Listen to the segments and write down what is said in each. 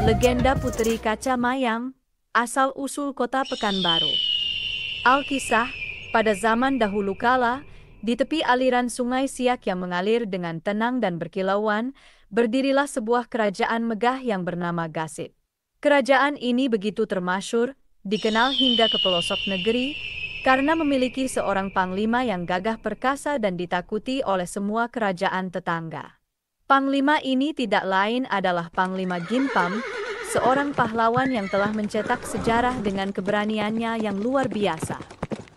Legenda Putri Kaca Mayang, asal-usul kota Pekanbaru. Alkisah, pada zaman dahulu kala, di tepi aliran sungai Siak yang mengalir dengan tenang dan berkilauan, berdirilah sebuah kerajaan megah yang bernama Gasib. Kerajaan ini begitu termasyhur, dikenal hingga ke pelosok negeri, karena memiliki seorang panglima yang gagah perkasa dan ditakuti oleh semua kerajaan tetangga. Panglima ini tidak lain adalah Panglima Gimpam, seorang pahlawan yang telah mencetak sejarah dengan keberaniannya yang luar biasa.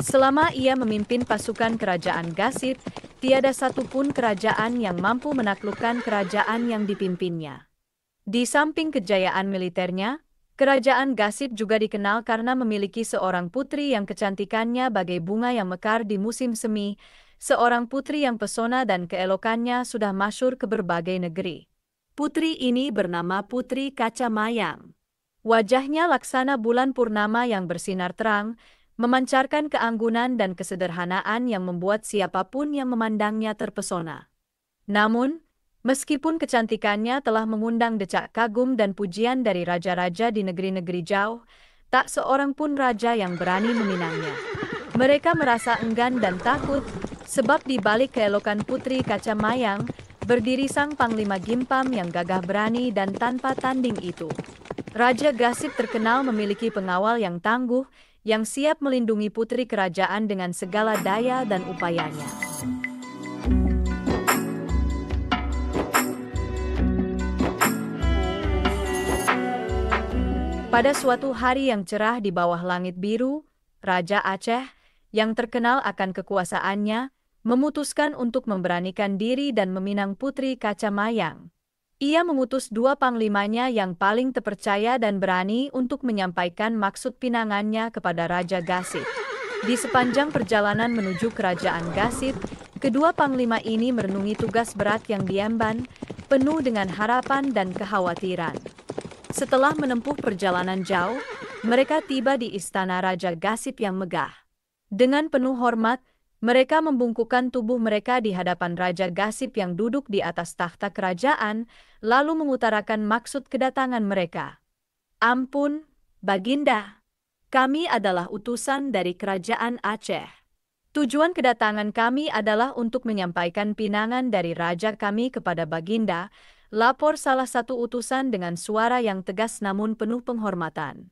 Selama ia memimpin pasukan kerajaan Gasib, tiada satupun kerajaan yang mampu menaklukkan kerajaan yang dipimpinnya. Di samping kejayaan militernya, kerajaan Gasib juga dikenal karena memiliki seorang putri yang kecantikannya bagai bunga yang mekar di musim semi, seorang putri yang pesona dan keelokannya sudah masyhur ke berbagai negeri. Putri ini bernama Putri Kaca Mayang. Wajahnya laksana bulan purnama yang bersinar terang, memancarkan keanggunan dan kesederhanaan yang membuat siapapun yang memandangnya terpesona. Namun, meskipun kecantikannya telah mengundang decak kagum dan pujian dari raja-raja di negeri-negeri jauh, tak seorang pun raja yang berani meminangnya. Mereka merasa enggan dan takut, sebab di balik keelokan Putri Kaca Mayang, berdiri sang Panglima Gimpam yang gagah berani dan tanpa tanding itu. Raja Gasib terkenal memiliki pengawal yang tangguh, yang siap melindungi putri kerajaan dengan segala daya dan upayanya. Pada suatu hari yang cerah di bawah langit biru, Raja Aceh, yang terkenal akan kekuasaannya, memutuskan untuk memberanikan diri dan meminang Putri Kaca Mayang. Ia mengutus dua panglimanya yang paling terpercaya dan berani untuk menyampaikan maksud pinangannya kepada Raja Gasib. Di sepanjang perjalanan menuju kerajaan Gasib, kedua panglima ini merenungi tugas berat yang diemban, penuh dengan harapan dan kekhawatiran. Setelah menempuh perjalanan jauh, mereka tiba di istana Raja Gasib yang megah. Dengan penuh hormat, mereka membungkukkan tubuh mereka di hadapan Raja Gasib yang duduk di atas tahta kerajaan, lalu mengutarakan maksud kedatangan mereka. "Ampun, Baginda, kami adalah utusan dari kerajaan Aceh. Tujuan kedatangan kami adalah untuk menyampaikan pinangan dari raja kami kepada Baginda," lapor salah satu utusan dengan suara yang tegas namun penuh penghormatan.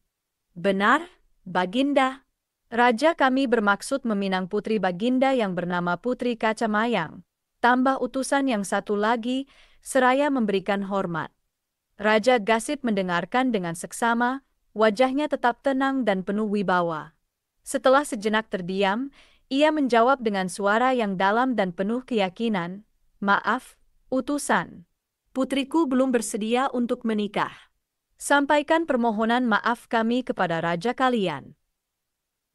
"Benar, Baginda. Raja kami bermaksud meminang putri Baginda yang bernama Putri Kaca Mayang," tambah utusan yang satu lagi, seraya memberikan hormat. Raja Gasib mendengarkan dengan seksama, wajahnya tetap tenang dan penuh wibawa. Setelah sejenak terdiam, ia menjawab dengan suara yang dalam dan penuh keyakinan, "Maaf, utusan. Putriku belum bersedia untuk menikah. Sampaikan permohonan maaf kami kepada raja kalian."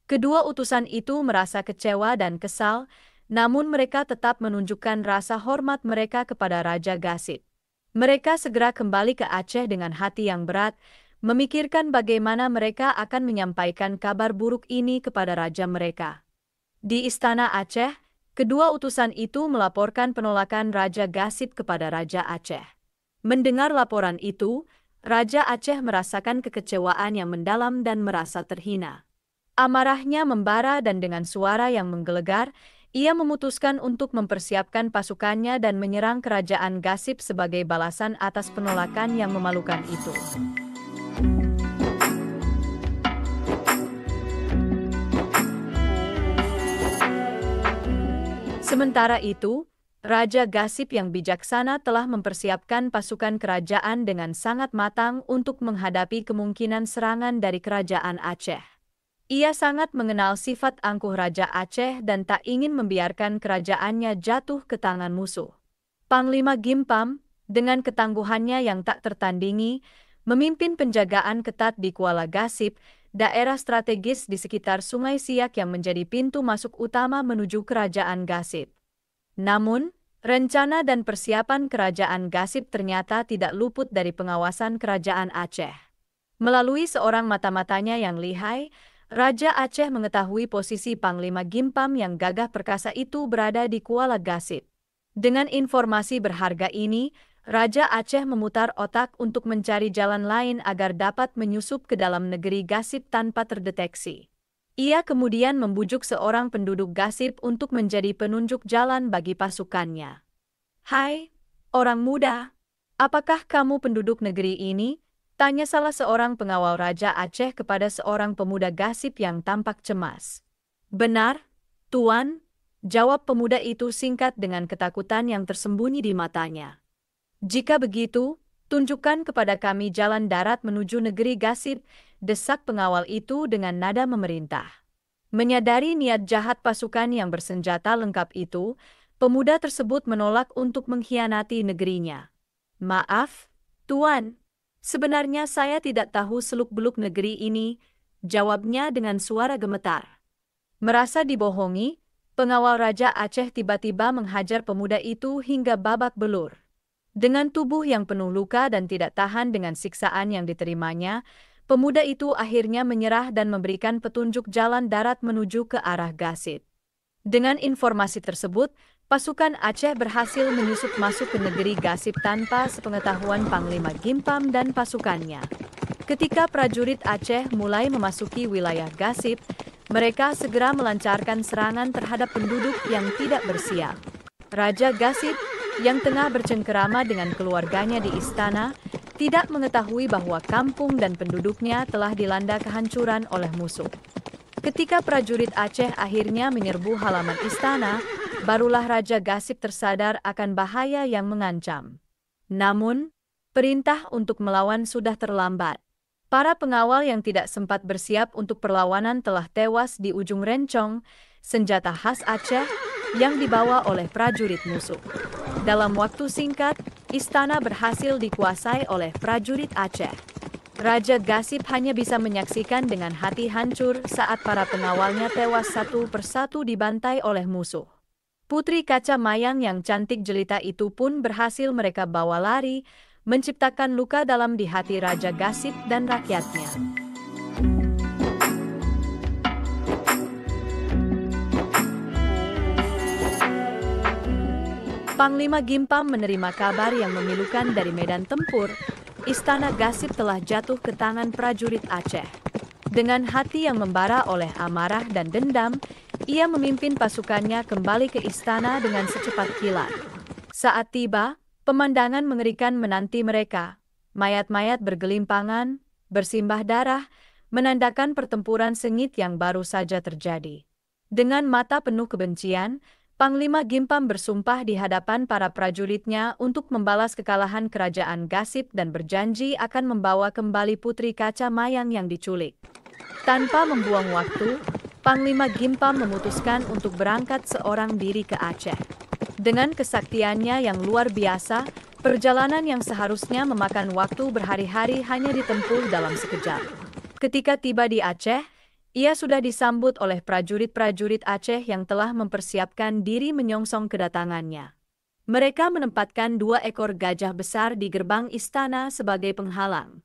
Kedua utusan itu merasa kecewa dan kesal, namun mereka tetap menunjukkan rasa hormat mereka kepada Raja Gasib. Mereka segera kembali ke Aceh dengan hati yang berat, memikirkan bagaimana mereka akan menyampaikan kabar buruk ini kepada raja mereka. Di istana Aceh, kedua utusan itu melaporkan penolakan Raja Gasib kepada Raja Aceh. Mendengar laporan itu, Raja Aceh merasakan kekecewaan yang mendalam dan merasa terhina. Amarahnya membara dan dengan suara yang menggelegar, ia memutuskan untuk mempersiapkan pasukannya dan menyerang kerajaan Gasib sebagai balasan atas penolakan yang memalukan itu. Sementara itu, Raja Gasib yang bijaksana telah mempersiapkan pasukan kerajaan dengan sangat matang untuk menghadapi kemungkinan serangan dari kerajaan Aceh. Ia sangat mengenal sifat angkuh Raja Aceh dan tak ingin membiarkan kerajaannya jatuh ke tangan musuh. Panglima Gimpam, dengan ketangguhannya yang tak tertandingi, memimpin penjagaan ketat di Kuala Gasib, daerah strategis di sekitar Sungai Siak yang menjadi pintu masuk utama menuju kerajaan Gasib. Namun, rencana dan persiapan kerajaan Gasib ternyata tidak luput dari pengawasan kerajaan Aceh. Melalui seorang mata-matanya yang lihai, Raja Aceh mengetahui posisi Panglima Gimpam yang gagah perkasa itu berada di Kuala Gasib. Dengan informasi berharga ini, Raja Aceh memutar otak untuk mencari jalan lain agar dapat menyusup ke dalam negeri Gasip tanpa terdeteksi. Ia kemudian membujuk seorang penduduk Gasip untuk menjadi penunjuk jalan bagi pasukannya. "Hai, orang muda, apakah kamu penduduk negeri ini?" tanya salah seorang pengawal Raja Aceh kepada seorang pemuda Gasip yang tampak cemas. "Benar, Tuan," jawab pemuda itu singkat dengan ketakutan yang tersembunyi di matanya. "Jika begitu, tunjukkan kepada kami jalan darat menuju negeri Gasip," desak pengawal itu dengan nada memerintah. Menyadari niat jahat pasukan yang bersenjata lengkap itu, pemuda tersebut menolak untuk mengkhianati negerinya. "Maaf, Tuan, sebenarnya saya tidak tahu seluk-beluk negeri ini," jawabnya dengan suara gemetar. Merasa dibohongi, pengawal Raja Aceh tiba-tiba menghajar pemuda itu hingga babak belur. Dengan tubuh yang penuh luka dan tidak tahan dengan siksaan yang diterimanya, pemuda itu akhirnya menyerah dan memberikan petunjuk jalan darat menuju ke arah Gasip. Dengan informasi tersebut, pasukan Aceh berhasil menyusup masuk ke negeri Gasip tanpa sepengetahuan Panglima Gimpam dan pasukannya. Ketika prajurit Aceh mulai memasuki wilayah Gasip, mereka segera melancarkan serangan terhadap penduduk yang tidak bersiap. Raja Gasip, yang tengah bercengkerama dengan keluarganya di istana, tidak mengetahui bahwa kampung dan penduduknya telah dilanda kehancuran oleh musuh. Ketika prajurit Aceh akhirnya menyerbu halaman istana, barulah Raja Gasip tersadar akan bahaya yang mengancam. Namun, perintah untuk melawan sudah terlambat. Para pengawal yang tidak sempat bersiap untuk perlawanan telah tewas di ujung rencong, senjata khas Aceh, yang dibawa oleh prajurit musuh. Dalam waktu singkat, istana berhasil dikuasai oleh prajurit Aceh. Raja Gasip hanya bisa menyaksikan dengan hati hancur saat para pengawalnya tewas satu persatu dibantai oleh musuh. Putri Kaca Mayang yang cantik jelita itu pun berhasil mereka bawa lari, menciptakan luka dalam di hati Raja Gasip dan rakyatnya. Panglima Gimpam menerima kabar yang memilukan dari medan tempur. Istana Gasip telah jatuh ke tangan prajurit Aceh. Dengan hati yang membara oleh amarah dan dendam, ia memimpin pasukannya kembali ke istana dengan secepat kilat. Saat tiba, pemandangan mengerikan menanti mereka. Mayat-mayat bergelimpangan, bersimbah darah, menandakan pertempuran sengit yang baru saja terjadi. Dengan mata penuh kebencian, Panglima Gimpam bersumpah di hadapan para prajuritnya untuk membalas kekalahan kerajaan Gasip dan berjanji akan membawa kembali Putri Kaca Mayang yang diculik. Tanpa membuang waktu, Panglima Gimpam memutuskan untuk berangkat seorang diri ke Aceh. Dengan kesaktiannya yang luar biasa, perjalanan yang seharusnya memakan waktu berhari-hari hanya ditempuh dalam sekejap. Ketika tiba di Aceh, ia sudah disambut oleh prajurit-prajurit Aceh yang telah mempersiapkan diri menyongsong kedatangannya. Mereka menempatkan 2 ekor gajah besar di gerbang istana sebagai penghalang.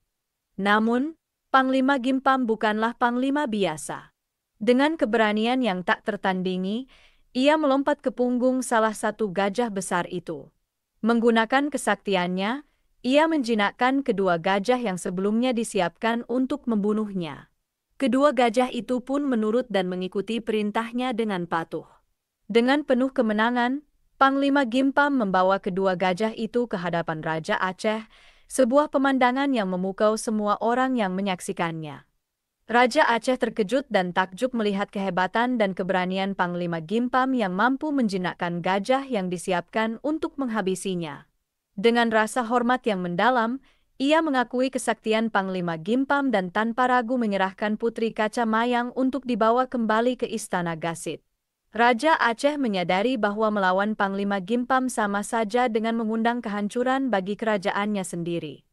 Namun, Panglima Gimpam bukanlah panglima biasa. Dengan keberanian yang tak tertandingi, ia melompat ke punggung salah satu gajah besar itu. Menggunakan kesaktiannya, ia menjinakkan kedua gajah yang sebelumnya disiapkan untuk membunuhnya. Kedua gajah itu pun menurut dan mengikuti perintahnya dengan patuh. Dengan penuh kemenangan, Panglima Gimpam membawa kedua gajah itu ke hadapan Raja Aceh, sebuah pemandangan yang memukau semua orang yang menyaksikannya. Raja Aceh terkejut dan takjub melihat kehebatan dan keberanian Panglima Gimpam yang mampu menjinakkan gajah yang disiapkan untuk menghabisinya. Dengan rasa hormat yang mendalam, ia mengakui kesaktian Panglima Gimpam dan tanpa ragu menyerahkan Putri Kaca Mayang untuk dibawa kembali ke istana Gasip. Raja Aceh menyadari bahwa melawan Panglima Gimpam sama saja dengan mengundang kehancuran bagi kerajaannya sendiri.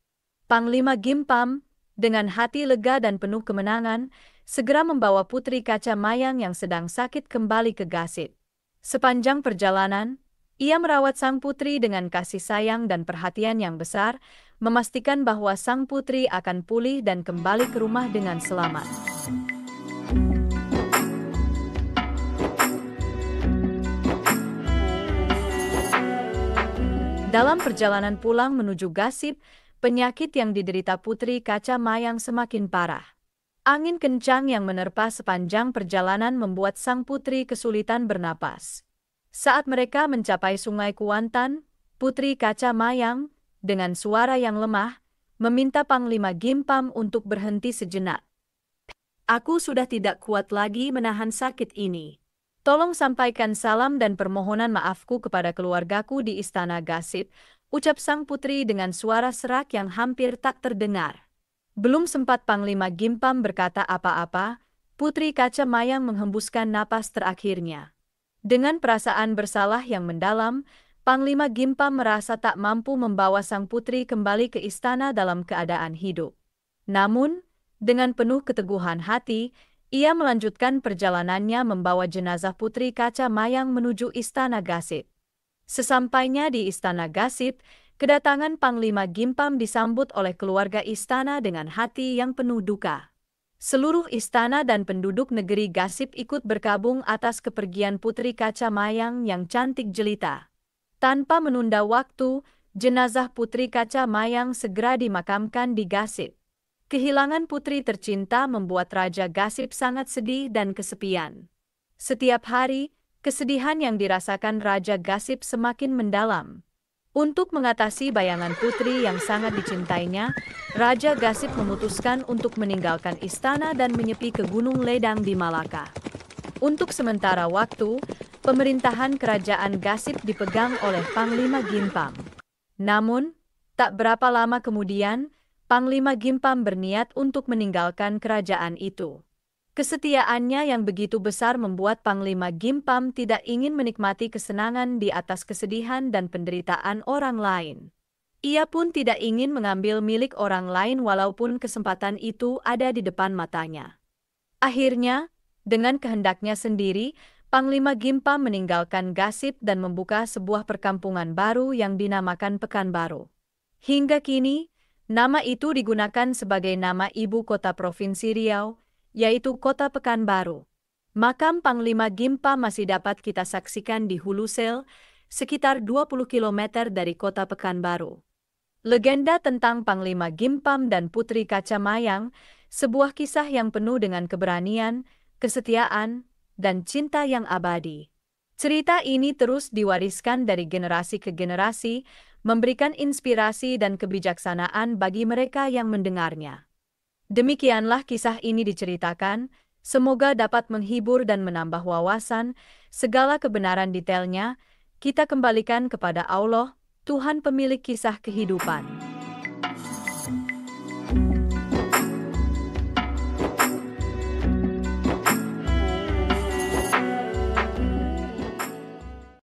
Panglima Gimpam, dengan hati lega dan penuh kemenangan, segera membawa Putri Kaca Mayang yang sedang sakit kembali ke Gasip. Sepanjang perjalanan, ia merawat sang putri dengan kasih sayang dan perhatian yang besar, memastikan bahwa sang putri akan pulih dan kembali ke rumah dengan selamat. Dalam perjalanan pulang menuju Gasip, penyakit yang diderita Putri Kaca Mayang semakin parah. Angin kencang yang menerpa sepanjang perjalanan membuat sang putri kesulitan bernapas. Saat mereka mencapai Sungai Kuantan, Putri Kaca Mayang, dengan suara yang lemah, meminta Panglima Gimpam untuk berhenti sejenak. Aku sudah tidak kuat lagi menahan sakit ini. Tolong sampaikan salam dan permohonan maafku kepada keluargaku di Istana Gasip, ucap sang putri dengan suara serak yang hampir tak terdengar. Belum sempat Panglima Gimpam berkata apa-apa, Putri Kaca Mayang menghembuskan napas terakhirnya. Dengan perasaan bersalah yang mendalam, Panglima Gimpam merasa tak mampu membawa sang putri kembali ke istana dalam keadaan hidup. Namun, dengan penuh keteguhan hati, ia melanjutkan perjalanannya membawa jenazah Putri Kaca Mayang menuju Istana Gasip. Sesampainya di Istana Gasip, kedatangan Panglima Gimpam disambut oleh keluarga istana dengan hati yang penuh duka. Seluruh istana dan penduduk negeri Gasip ikut berkabung atas kepergian Putri Kaca Mayang yang cantik jelita. Tanpa menunda waktu, jenazah Putri Kaca Mayang segera dimakamkan di Gasip. Kehilangan putri tercinta membuat Raja Gasip sangat sedih dan kesepian. Setiap hari, kesedihan yang dirasakan Raja Gasip semakin mendalam. Untuk mengatasi bayangan putri yang sangat dicintainya, Raja Gasip memutuskan untuk meninggalkan istana dan menyepi ke Gunung Ledang di Malaka. Untuk sementara waktu, pemerintahan kerajaan Gasip dipegang oleh Panglima Gimpam. Namun, tak berapa lama kemudian, Panglima Gimpam berniat untuk meninggalkan kerajaan itu. Kesetiaannya yang begitu besar membuat Panglima Gimpam tidak ingin menikmati kesenangan di atas kesedihan dan penderitaan orang lain. Ia pun tidak ingin mengambil milik orang lain walaupun kesempatan itu ada di depan matanya. Akhirnya, dengan kehendaknya sendiri, Panglima Gimpam meninggalkan Gasip dan membuka sebuah perkampungan baru yang dinamakan Pekanbaru. Hingga kini, nama itu digunakan sebagai nama ibu kota Provinsi Riau, yaitu Kota Pekanbaru. Makam Panglima Gimpam masih dapat kita saksikan di Hulu Sel, sekitar 20 km dari Kota Pekanbaru. Legenda tentang Panglima Gimpam dan Putri Kaca Mayang, sebuah kisah yang penuh dengan keberanian, kesetiaan, dan cinta yang abadi. Cerita ini terus diwariskan dari generasi ke generasi, memberikan inspirasi dan kebijaksanaan bagi mereka yang mendengarnya. Demikianlah kisah ini diceritakan, semoga dapat menghibur dan menambah wawasan, segala kebenaran detailnya, kita kembalikan kepada Allah, Tuhan pemilik kisah kehidupan.